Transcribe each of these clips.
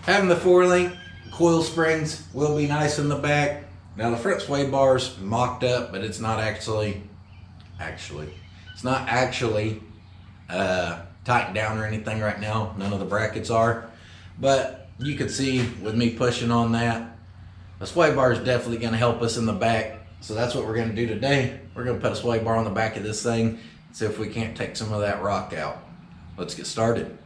Having the 4-link coil springs will be nice in the back. Now the front sway bar's mocked up, but it's not actually tightened down or anything right now. None of the brackets are, but you can see with me pushing on that, the sway bar is definitely going to help us in the back. So that's what we're going to do today. We're going to put a sway bar on the back of this thing and see if we can't take some of that rock out. Let's get started.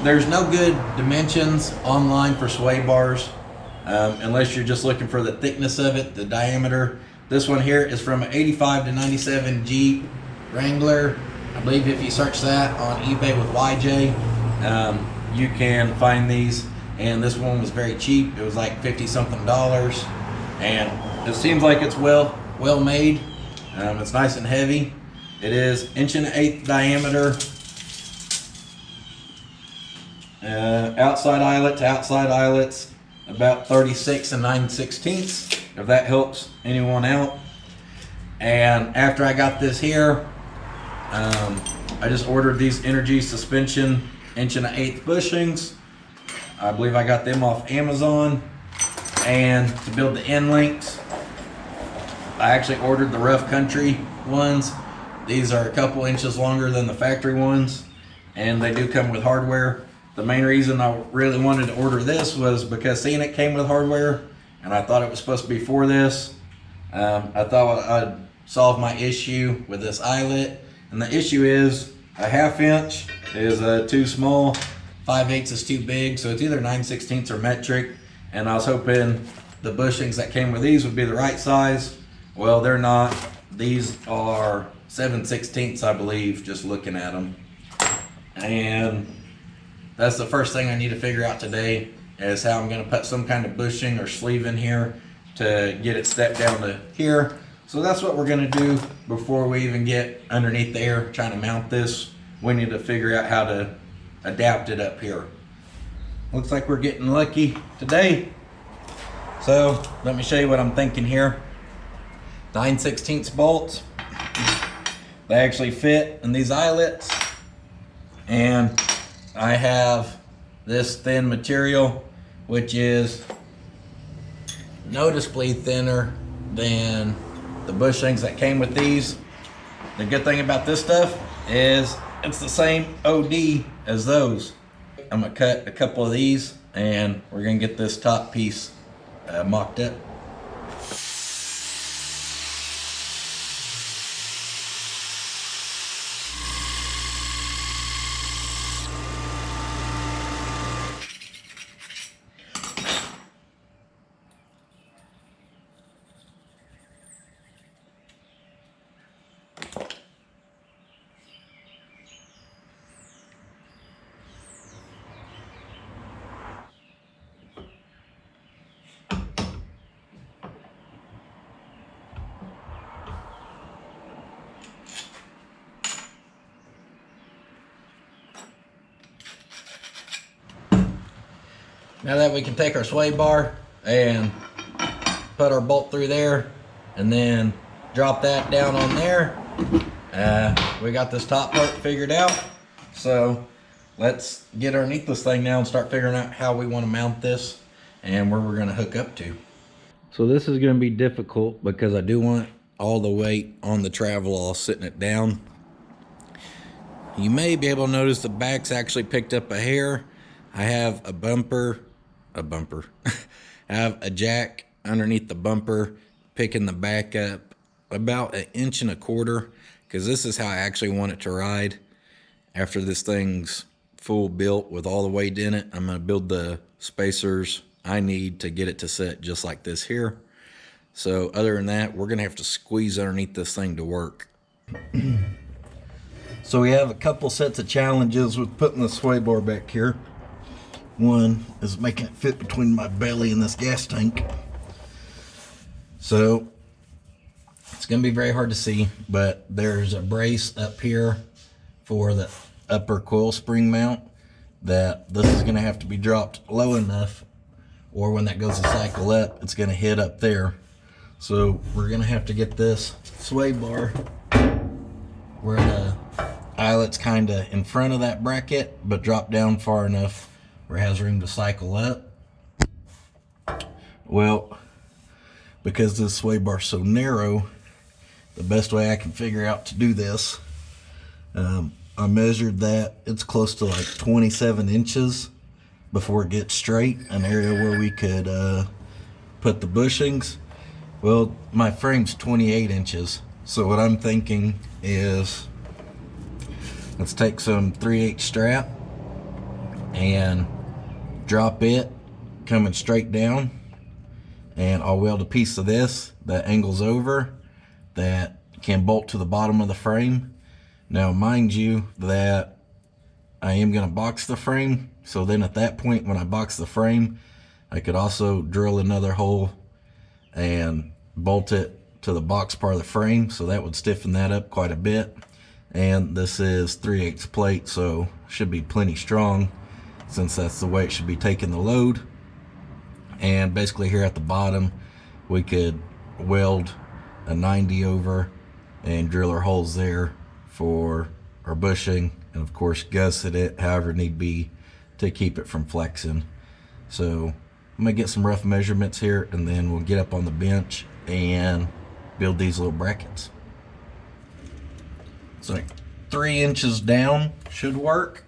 There's no good dimensions online for sway bars unless you're just looking for the thickness of it, the diameter. This one here is from an 85 to 97 Jeep Wrangler. I believe if you search that on eBay with YJ, you can find these. And this one was very cheap. It was like 50 something dollars. And it seems like it's well made. It's nice and heavy. It is 1.1 inch diameter. Outside eyelet to outside eyelets, about 36 9/16, if that helps anyone out. And after I got this here, I just ordered these Energy Suspension 1.1 inch bushings. I believe I got them off Amazon. And to build the end links, I actually ordered the Rough Country ones. These are a couple inches longer than the factory ones, and they do come with hardware. The main reason I really wanted to order this was because seeing it came with hardware, and I thought it was supposed to be for this. I thought I'd solve my issue with this eyelet, and the issue is a 1/2 inch is too small, 5/8 is too big, so it's either 9/16 or metric. And I was hoping the bushings that came with these would be the right size. Well, they're not. These are 7/16, I believe, just looking at them. And that's the first thing I need to figure out today, is how I'm going to put some kind of bushing or sleeve in here to get it stepped down to here. So that's what we're going to do before we even get underneath there trying to mount this. We need to figure out how to adapt it up here. Looks like we're getting lucky today. So let me show you what I'm thinking here. 9/16 bolts. They actually fit in these eyelets. And I have this thin material, which is noticeably thinner than the bushings that came with these. The good thing about this stuff is it's the same OD as those. I'm gonna cut a couple of these and we're gonna get this top piece mocked up. Now that we can take our sway bar and put our bolt through there and then drop that down on there, we got this top part figured out. So let's get underneath this thing now and start figuring out how we want to mount this and where we're going to hook up to. So this is going to be difficult because I do want all the weight on the travel all sitting it down. You may be able to notice the back's actually picked up a hair. I have a bumper. I have a jack underneath the bumper picking the back up about 1.25 inches, because this is how I actually want it to ride. After this thing's full built with all the weight in it, I'm going to build the spacers I need to get it to sit just like this here. So other than that, we're going to have to squeeze underneath this thing to work. So we have a couple sets of challenges with putting the sway bar back here. One is making it fit between my belly and this gas tank. So it's going to be very hard to see, but there's a brace up here for the upper coil spring mount that this is going to have to be dropped low enough, or when that goes to cycle up, it's going to hit up there. So we're going to have to get this sway bar where the eyelet's kind of in front of that bracket, but drop down far enough where it has room to cycle up. Well, because this sway bar's so narrow, the best way I can figure out to do this, I measured that it's close to like 27 inches before it gets straight, an area where we could put the bushings. Well, my frame's 28 inches. So what I'm thinking is, let's take some 3/8 strap and drop it coming straight down, and I'll weld a piece of this that angles over that can bolt to the bottom of the frame. Now mind you that I am going to box the frame, so then at that point when I box the frame, I could also drill another hole and bolt it to the box part of the frame, so that would stiffen that up quite a bit. And this is 3/8 plate, so should be plenty strong, since that's the way it should be taking the load. And basically here at the bottom we could weld a 90 over and drill our holes there for our bushing, and of course gusset it however need be to keep it from flexing. So I'm gonna get some rough measurements here, and then we'll get up on the bench and build these little brackets. So like 3 inches down should work.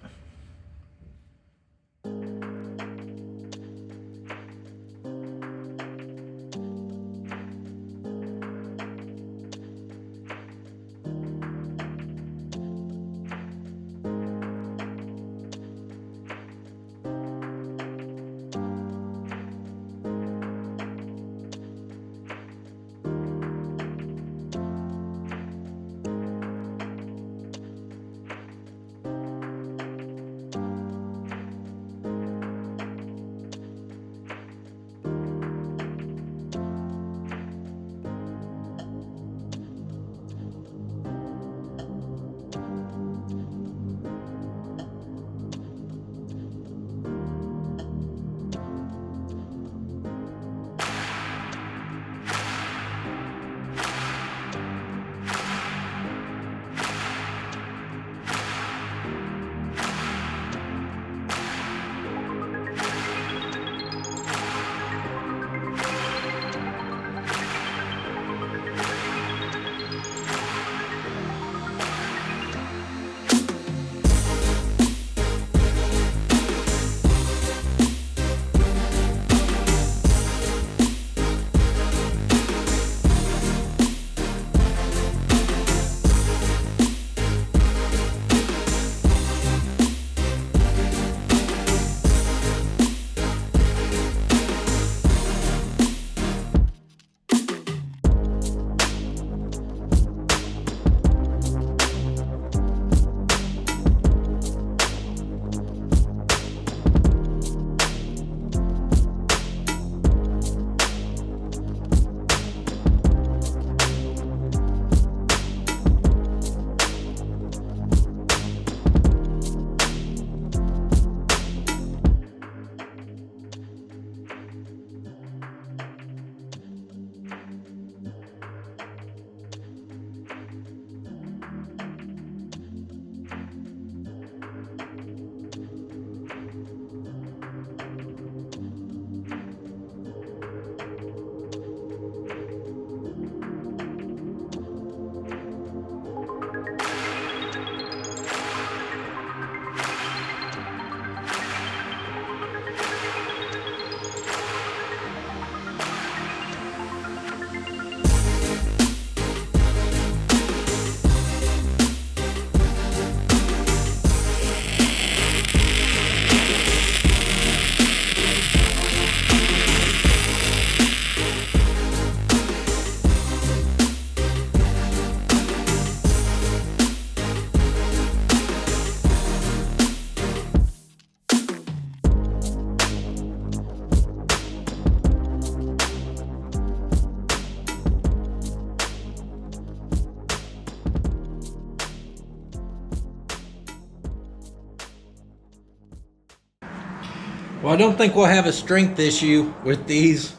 Well, I don't think we'll have a strength issue with these.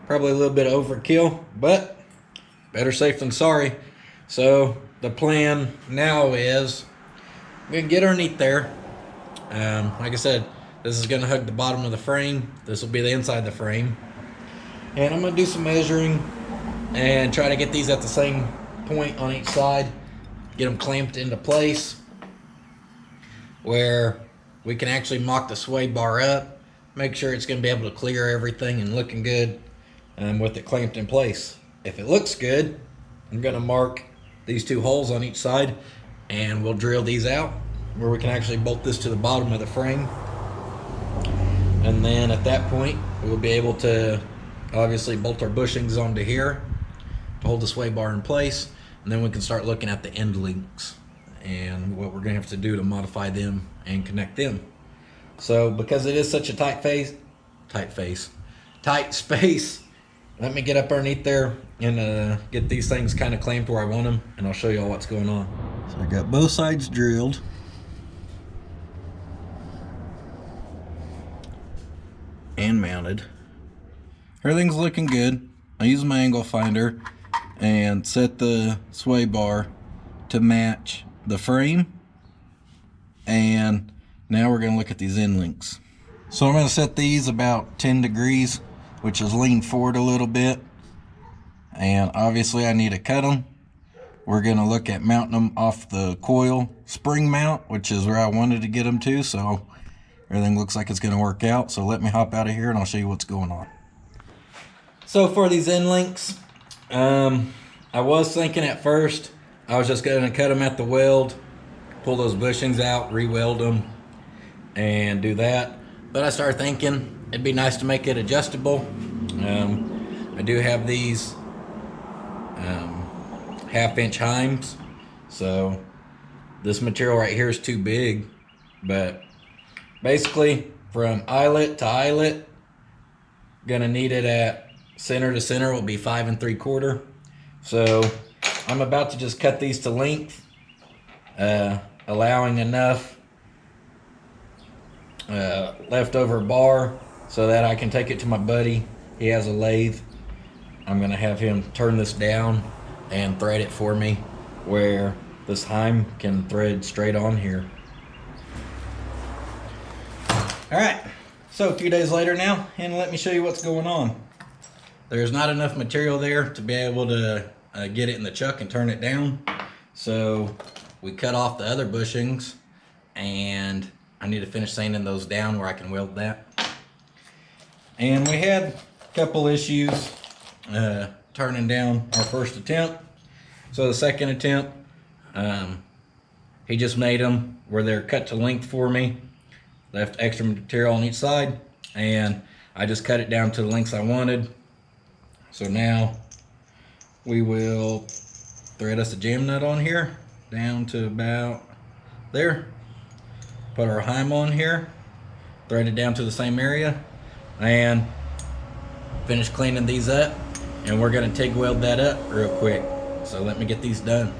Probably a little bit of overkill, but better safe than sorry. So the plan now is we can get underneath there. Like I said, this is going to hug the bottom of the frame. This will be the inside of the frame. And I'm going to do some measuring and try to get these at the same point on each side. Get them clamped into place where we can actually mock the sway bar up. Make sure it's going to be able to clear everything and looking good with it clamped in place. If it looks good, I'm going to mark these 2 holes on each side and we'll drill these out where we can actually bolt this to the bottom of the frame. And then at that point, we'll be able to obviously bolt our bushings onto here to hold the sway bar in place. And then we can start looking at the end links and what we're going to have to do to modify them and connect them. So because it is such a tight space, let me get up underneath there and get these things kind of clamped where I want them, and I'll show you all what's going on. So I got both sides drilled. And mounted. Everything's looking good. I use my angle finder and set the sway bar to match the frame. And now we're going to look at these end links. So I'm going to set these about 10 degrees, which is lean forward a little bit. And obviously I need to cut them. We're going to look at mounting them off the coil spring mount, which is where I wanted to get them to. So everything looks like it's going to work out. So let me hop out of here and I'll show you what's going on. So for these end links, I was thinking at first I was just going to cut them at the weld, pull those bushings out, re-weld them, and do that. But I started thinking it'd be nice to make it adjustable. I do have these 1/2-inch heims, so this material right here is too big. But basically, from eyelet to eyelet, gonna need it at center to center will be 5 3/4. So I'm about to just cut these to length, allowing enough leftover bar so that I can take it to my buddy. He has a lathe. I'm gonna have him turn this down and thread it for me where this heim can thread straight on here. All right, so a few days later now, and let me show you what's going on. There's not enough material there to be able to get it in the chuck and turn it down. So we cut off the other bushings, and I need to finish sanding those down where I can weld that. And we had a couple issues turning down our first attempt. So the second attempt, he just made them where they're cut to length for me. Left extra material on each side, and I just cut it down to the lengths I wanted. So now we will thread us a jam nut on here down to about there. Put our heim on here, thread it down to the same area, and finish cleaning these up. And we're gonna TIG weld that up real quick. So let me get these done.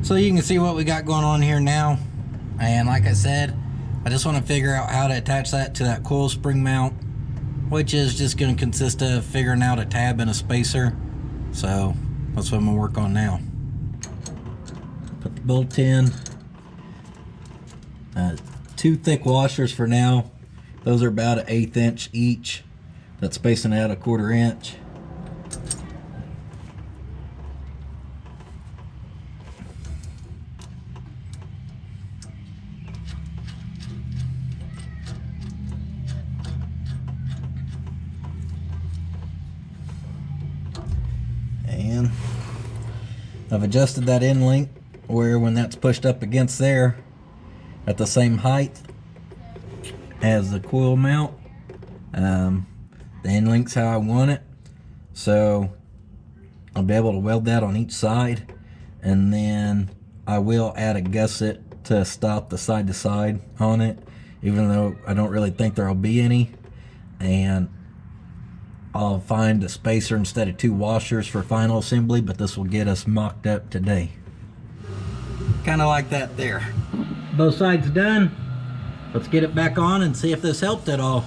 So you can see what we got going on here now. And like I said, I just want to figure out how to attach that to that coil spring mount, which is just going to consist of figuring out a tab and a spacer. So that's what I'm going to work on now. Put the bolt in. 2 thick washers for now. Those are about an 1/8 inch each. That's spacing out a 1/4 inch. I've adjusted that end link where when that's pushed up against there at the same height as the coil mount, the end link's how I want it. So I'll be able to weld that on each side, and then I will add a gusset to stop the side to side on it, even though I don't really think there'll be any. And I'll find a spacer instead of 2 washers for final assembly, but this will get us mocked up today. Kind of like that there. Both sides done. Let's get it back on and see if this helped at all.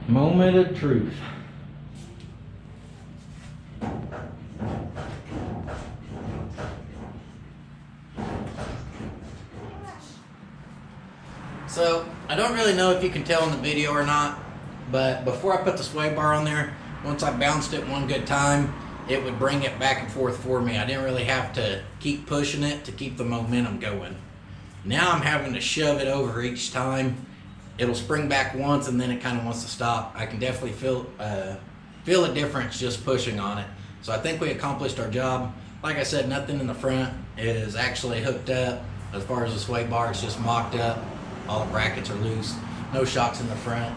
Moment of truth. So, I don't really know if you can tell in the video or not, but before I put the sway bar on there, once I bounced it one good time, it would bring it back and forth for me. I didn't really have to keep pushing it to keep the momentum going. Now I'm having to shove it over each time. It'll spring back once and then it kind of wants to stop. I can definitely feel a difference just pushing on it. So I think we accomplished our job. Like I said, nothing in the front. It is actually hooked up. As far as the sway bar, it's just mocked up. All the brackets are loose. No shocks in the front.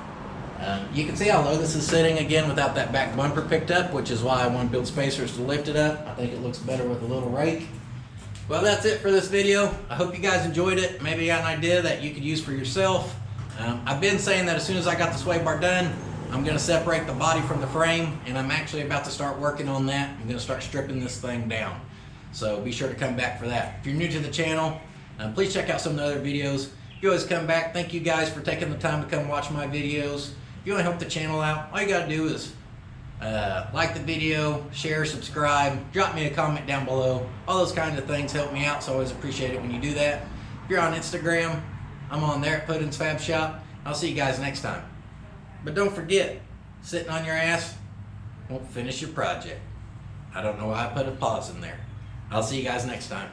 You can see how low this is sitting again without that back bumper picked up, which is why I want to build spacers to lift it up. I think it looks better with a little rake. Well, that's it for this video. I hope you guys enjoyed it. Maybe you got an idea that you could use for yourself. I've been saying that as soon as I got the sway bar done, I'm going to separate the body from the frame, and I'm actually about to start working on that. I'm going to start stripping this thing down. So be sure to come back for that. If you're new to the channel, please check out some of the other videos. If you always come back, thank you guys for taking the time to come watch my videos. If you want to help the channel out, all you got to do is like the video, share, subscribe, drop me a comment down below. All those kinds of things help me out, so I always appreciate it when you do that. If you're on Instagram, I'm on there at Puddin's Fab Shop. I'll see you guys next time. But don't forget, sitting on your ass won't finish your project. I don't know why I put a pause in there. I'll see you guys next time.